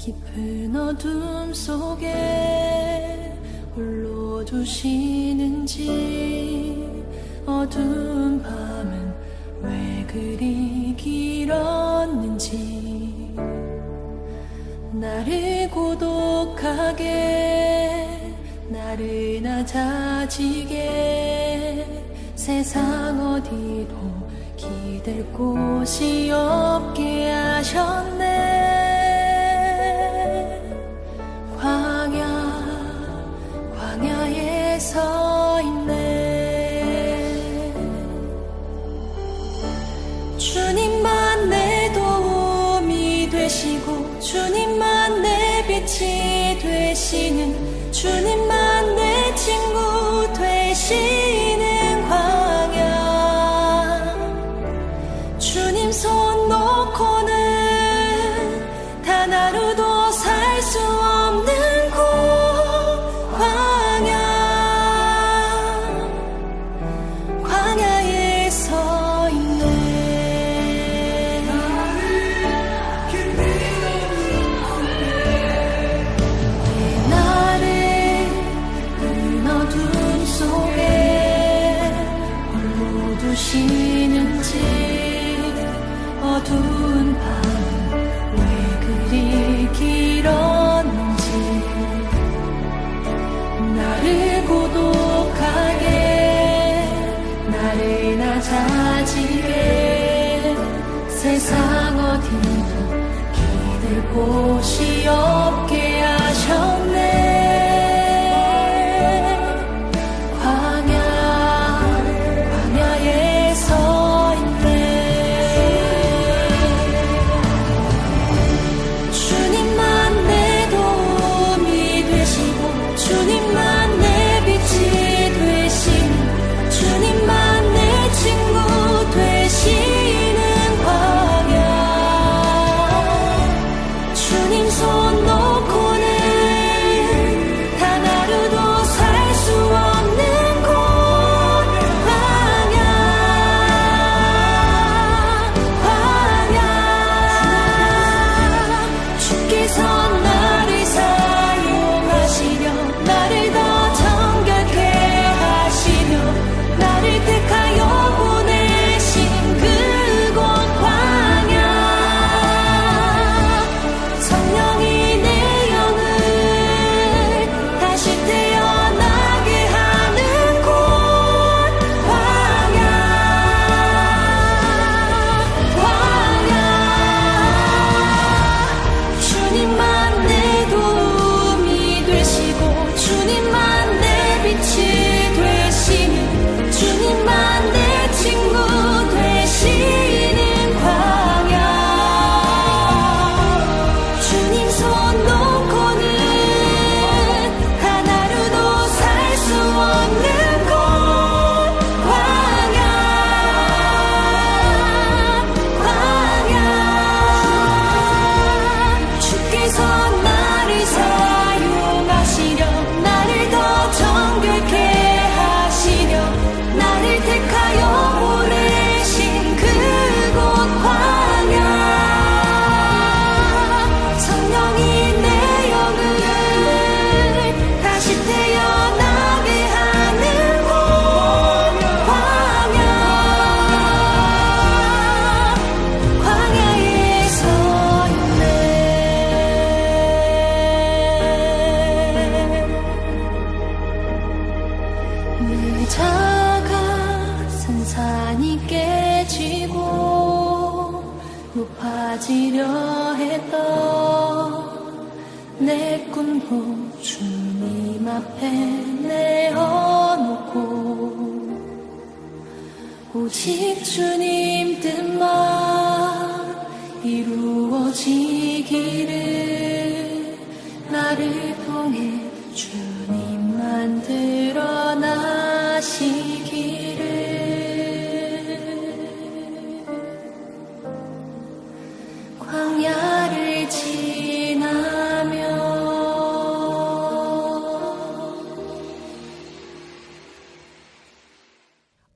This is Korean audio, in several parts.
깊은 어둠 속에 홀로 두시는지 어두운 밤은 왜 그리 길었는지 나를 고독하게 나른하자지게 세상 어디도 기댈 곳이 없게 하셨네. 광야에 서 있네. 주님만 내 도움이 되시고 주님만 내 빛이 되시는 주님만 내 친구 되시는 광야. 주님 손 놓고는 단 하루도 살 수 없는 곳 광야에 서 있네. 왜 나를 그 어둠 속에 홀로 두시는지 어두운 밤은 왜 그리 길었는지 나를 고독하게 나른하자지게 세상 어디도 기댈 곳이 없게 하셨네. 광야에 서 있네. 주님만 내 도움이 되시고 주님만 내 빛이 되시는 주님만 내 친구 되시는 광야. 주님 손 놓고는 단 하루도 살 수 없는 곳 광야. 주께서 나를 사용하시려 나를 더 정결케 하시려 나를 택하여 보내신 그곳 광야. 성령이 내 영을 다시 태어나게 하는 곳 광야. 주님만 내 도움이 되시고 주님만 내 빛이 되시는 주님만 내 친구 되시는 광야. 주님 손 놓고는 단 하루도 살 수 없는 곳 광야. 주께서 나를 사용하시려 나를 더 정결케 하시려 나를 택하여 보내신 그곳 광야. 성령이 내 영을 다시 태어나게 하는 곳 광야. 광야에 서 있네. 의자가 산산이 깨지고 높아지려 했던 내 꿈도 주님 앞에 내어놓고 오직 주님 뜻만 이루어지기를 나를 통해 주님만 드러나시기를. 광야를 지나며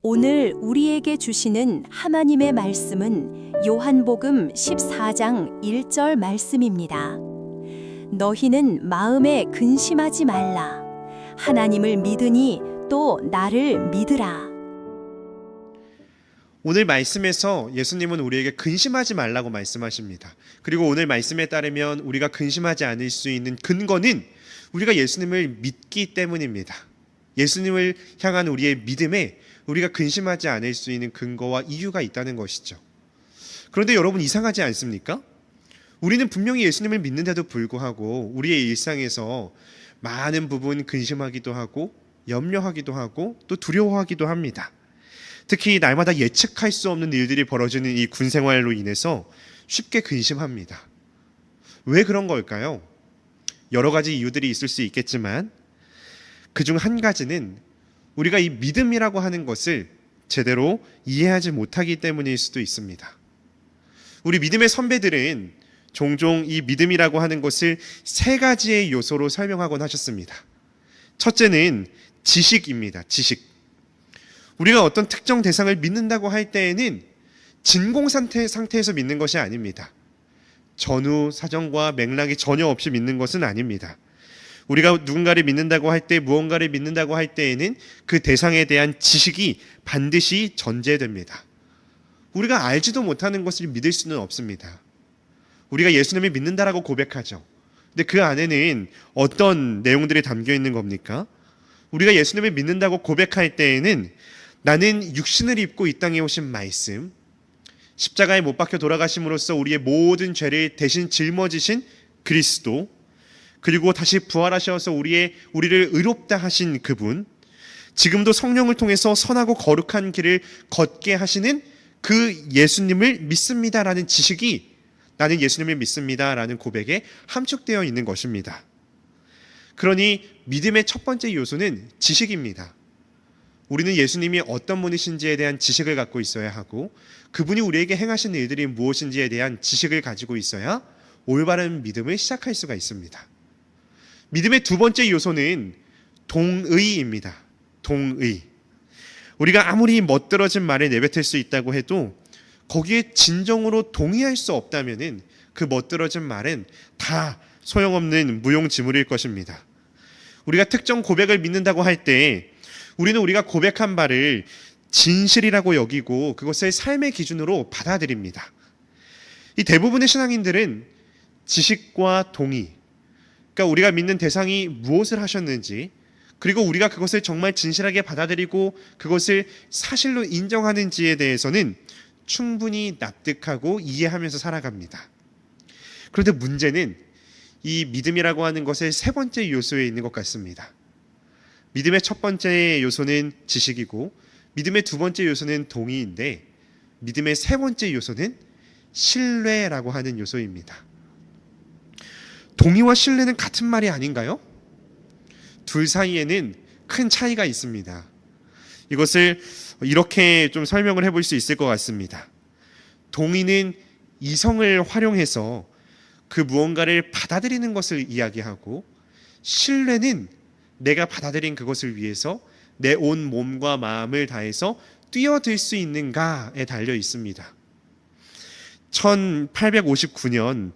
오늘 우리에게 주시는 하나님의 말씀은 요한복음 14장 1절 말씀입니다. 너희는 마음에 근심하지 말라. 하나님을 믿으니 또 나를 믿으라. 오늘 말씀에서 예수님은 우리에게 근심하지 말라고 말씀하십니다. 그리고 오늘 말씀에 따르면 우리가 근심하지 않을 수 있는 근거는 우리가 예수님을 믿기 때문입니다. 예수님을 향한 우리의 믿음에 우리가 근심하지 않을 수 있는 근거와 이유가 있다는 것이죠. 그런데 여러분, 이상하지 않습니까? 우리는 분명히 예수님을 믿는데도 불구하고 우리의 일상에서 많은 부분 근심하기도 하고 염려하기도 하고 또 두려워하기도 합니다. 특히 날마다 예측할 수 없는 일들이 벌어지는 이 군 생활로 인해서 쉽게 근심합니다. 왜 그런 걸까요? 여러 가지 이유들이 있을 수 있겠지만 그중 한 가지는 우리가 이 믿음이라고 하는 것을 제대로 이해하지 못하기 때문일 수도 있습니다. 우리 믿음의 선배들은 종종 이 믿음이라고 하는 것을 세 가지의 요소로 설명하곤 하셨습니다. 첫째는 지식입니다. 지식. 우리가 어떤 특정 대상을 믿는다고 할 때에는 진공 상태에서 믿는 것이 아닙니다. 전후 사정과 맥락이 전혀 없이 믿는 것은 아닙니다. 우리가 누군가를 믿는다고 할 때, 무언가를 믿는다고 할 때에는 그 대상에 대한 지식이 반드시 전제됩니다. 우리가 알지도 못하는 것을 믿을 수는 없습니다. 우리가 예수님을 믿는다라고 고백하죠. 근데 그 안에는 어떤 내용들이 담겨 있는 겁니까? 우리가 예수님을 믿는다고 고백할 때에는 나는 육신을 입고 이 땅에 오신 말씀, 십자가에 못 박혀 돌아가심으로써 우리의 모든 죄를 대신 짊어지신 그리스도, 그리고 다시 부활하셔서 우리를 의롭다 하신 그분, 지금도 성령을 통해서 선하고 거룩한 길을 걷게 하시는 그 예수님을 믿습니다라는 지식이 나는 예수님을 믿습니다라는 고백에 함축되어 있는 것입니다. 그러니 믿음의 첫 번째 요소는 지식입니다. 우리는 예수님이 어떤 분이신지에 대한 지식을 갖고 있어야 하고 그분이 우리에게 행하신 일들이 무엇인지에 대한 지식을 가지고 있어야 올바른 믿음을 시작할 수가 있습니다. 믿음의 두 번째 요소는 동의입니다. 동의. 우리가 아무리 멋들어진 말을 내뱉을 수 있다고 해도 거기에 진정으로 동의할 수 없다면은 그 멋들어진 말은 다 소용없는 무용지물일 것입니다. 우리가 특정 고백을 믿는다고 할 때 우리는 우리가 고백한 바를 진실이라고 여기고 그것을 삶의 기준으로 받아들입니다. 이 대부분의 신앙인들은 지식과 동의, 그러니까 우리가 믿는 대상이 무엇을 하셨는지, 그리고 우리가 그것을 정말 진실하게 받아들이고 그것을 사실로 인정하는지에 대해서는 충분히 납득하고 이해하면서 살아갑니다. 그런데 문제는 이 믿음이라고 하는 것의 세 번째 요소에 있는 것 같습니다. 믿음의 첫 번째 요소는 지식이고 믿음의 두 번째 요소는 동의인데 믿음의 세 번째 요소는 신뢰라고 하는 요소입니다. 동의와 신뢰는 같은 말이 아닌가요? 둘 사이에는 큰 차이가 있습니다. 이것을 이렇게 좀 설명을 해볼 수 있을 것 같습니다. 동의는 이성을 활용해서 그 무언가를 받아들이는 것을 이야기하고, 신뢰는 내가 받아들인 그것을 위해서 내 온 몸과 마음을 다해서 뛰어들 수 있는가에 달려 있습니다. 1859년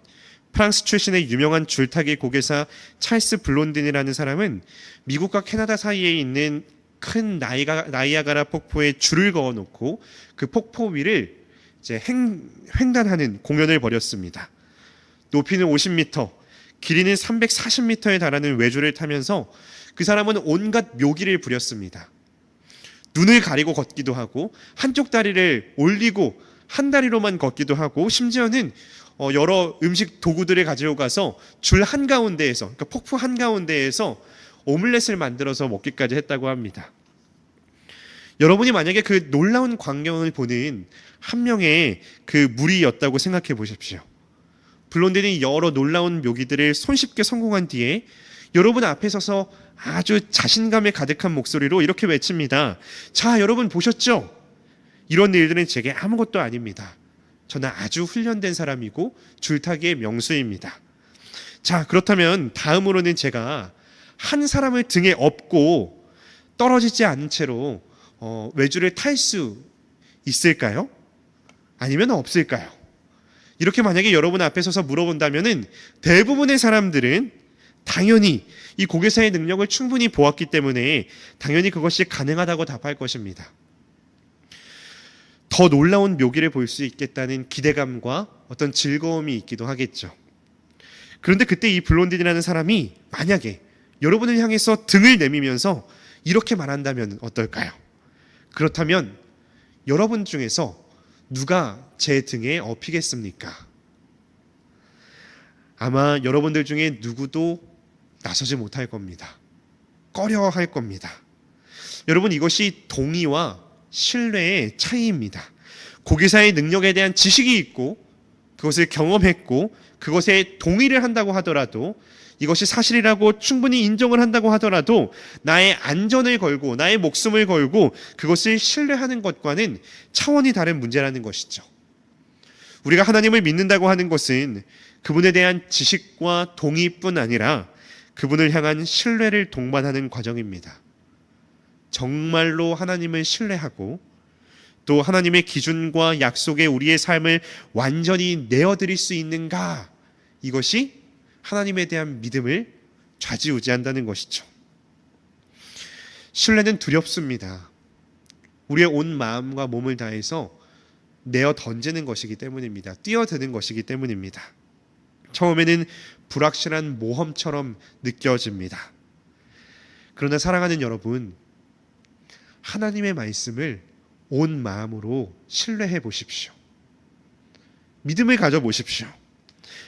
프랑스 출신의 유명한 줄타기 고개사 찰스 블론딘이라는 사람은 미국과 캐나다 사이에 있는 큰 나이아가라 폭포에 줄을 그어놓고 그 폭포 위를 이제 횡단하는 공연을 벌였습니다. 높이는 50m, 길이는 340m에 달하는 외줄을 타면서 그 사람은 온갖 묘기를 부렸습니다. 눈을 가리고 걷기도 하고 한쪽 다리를 올리고 한 다리로만 걷기도 하고, 심지어는 여러 음식 도구들을 가지고 가서 줄 한가운데에서, 그러니까 폭포 한가운데에서 오믈렛을 만들어서 먹기까지 했다고 합니다. 여러분이 만약에 그 놀라운 광경을 보는 한 명의 그 무리였다고 생각해 보십시오. 블론딘이 여러 놀라운 묘기들을 손쉽게 성공한 뒤에 여러분 앞에 서서 아주 자신감에 가득한 목소리로 이렇게 외칩니다. 자, 여러분 보셨죠? 이런 일들은 제게 아무것도 아닙니다. 저는 아주 훈련된 사람이고 줄타기의 명수입니다. 자, 그렇다면 다음으로는 제가 한 사람을 등에 업고 떨어지지 않은 채로 외줄을 탈 수 있을까요? 아니면 없을까요? 이렇게 만약에 여러분 앞에 서서 물어본다면은 대부분의 사람들은 당연히 이 고개사의 능력을 충분히 보았기 때문에 당연히 그것이 가능하다고 답할 것입니다. 더 놀라운 묘기를 볼 수 있겠다는 기대감과 어떤 즐거움이 있기도 하겠죠. 그런데 그때 이 블론딘이라는 사람이 만약에 여러분을 향해서 등을 내밀면서 이렇게 말한다면 어떨까요? 그렇다면 여러분 중에서 누가 제 등에 업히겠습니까? 아마 여러분들 중에 누구도 나서지 못할 겁니다. 꺼려 할 겁니다. 여러분, 이것이 동의와 신뢰의 차이입니다. 고기사의 능력에 대한 지식이 있고 그것을 경험했고 그것에 동의를 한다고 하더라도, 이것이 사실이라고 충분히 인정을 한다고 하더라도 나의 안전을 걸고 나의 목숨을 걸고 그것을 신뢰하는 것과는 차원이 다른 문제라는 것이죠. 우리가 하나님을 믿는다고 하는 것은 그분에 대한 지식과 동의뿐 아니라 그분을 향한 신뢰를 동반하는 과정입니다. 정말로 하나님을 신뢰하고 또 하나님의 기준과 약속에 우리의 삶을 완전히 내어드릴 수 있는가, 이것이 하나님에 대한 믿음을 좌지우지한다는 것이죠. 신뢰는 두렵습니다. 우리의 온 마음과 몸을 다해서 내어 던지는 것이기 때문입니다. 뛰어드는 것이기 때문입니다. 처음에는 불확실한 모험처럼 느껴집니다. 그러나 사랑하는 여러분, 하나님의 말씀을 온 마음으로 신뢰해 보십시오. 믿음을 가져 보십시오.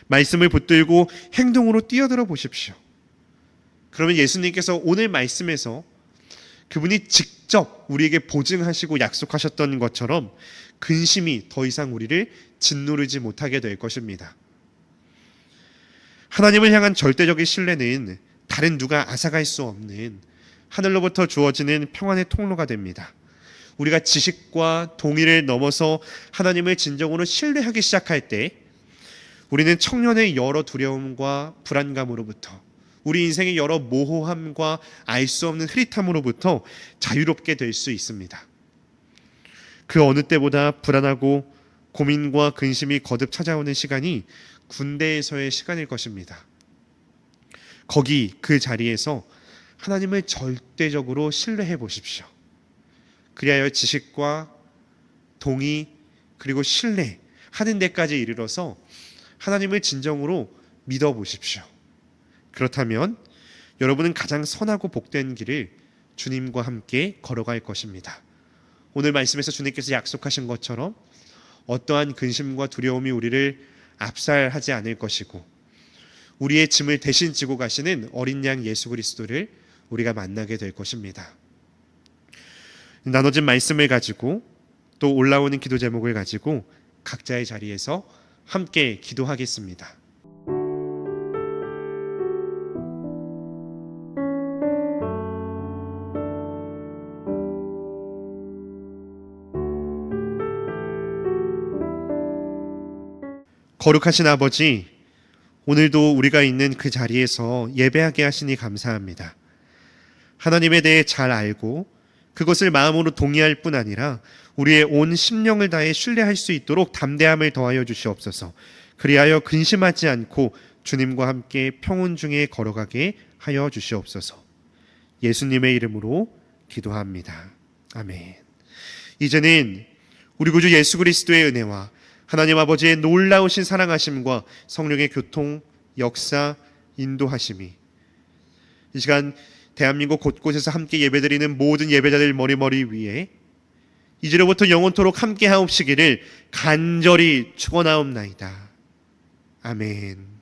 말씀을 붙들고 행동으로 뛰어들어 보십시오. 그러면 예수님께서 오늘 말씀에서 그분이 직접 우리에게 보증하시고 약속하셨던 것처럼 근심이 더 이상 우리를 짓누르지 못하게 될 것입니다. 하나님을 향한 절대적인 신뢰는 다른 누가 앗아갈 수 없는 하늘로부터 주어지는 평안의 통로가 됩니다. 우리가 지식과 동의를 넘어서 하나님을 진정으로 신뢰하기 시작할 때 우리는 청년의 여러 두려움과 불안감으로부터, 우리 인생의 여러 모호함과 알 수 없는 흐릿함으로부터 자유롭게 될 수 있습니다. 그 어느 때보다 불안하고 고민과 근심이 거듭 찾아오는 시간이 군대에서의 시간일 것입니다. 거기 그 자리에서 하나님을 절대적으로 신뢰해 보십시오. 그리하여 지식과 동의 그리고 신뢰하는 데까지 이르러서 하나님을 진정으로 믿어 보십시오. 그렇다면 여러분은 가장 선하고 복된 길을 주님과 함께 걸어갈 것입니다. 오늘 말씀에서 주님께서 약속하신 것처럼 어떠한 근심과 두려움이 우리를 압살하지 않을 것이고, 우리의 짐을 대신 지고 가시는 어린 양 예수 그리스도를 우리가 만나게 될 것입니다. 나눠진 말씀을 가지고 또 올라오는 기도 제목을 가지고 각자의 자리에서 함께 기도하겠습니다. 거룩하신 아버지, 오늘도 우리가 있는 그 자리에서 예배하게 하시니 감사합니다. 하나님에 대해 잘 알고 그것을 마음으로 동의할 뿐 아니라 우리의 온 심령을 다해 신뢰할 수 있도록 담대함을 더하여 주시옵소서. 그리하여 근심하지 않고 주님과 함께 평온 중에 걸어가게 하여 주시옵소서. 예수님의 이름으로 기도합니다. 아멘. 이제는 우리 구주 예수 그리스도의 은혜와 하나님 아버지의 놀라우신 사랑하심과 성령의 교통, 역사, 인도하심이 이 시간 대한민국 곳곳에서 함께 예배드리는 모든 예배자들 머리 위에 이제로부터 영원토록 함께 하옵시기를 간절히 축원하옵나이다. 아멘.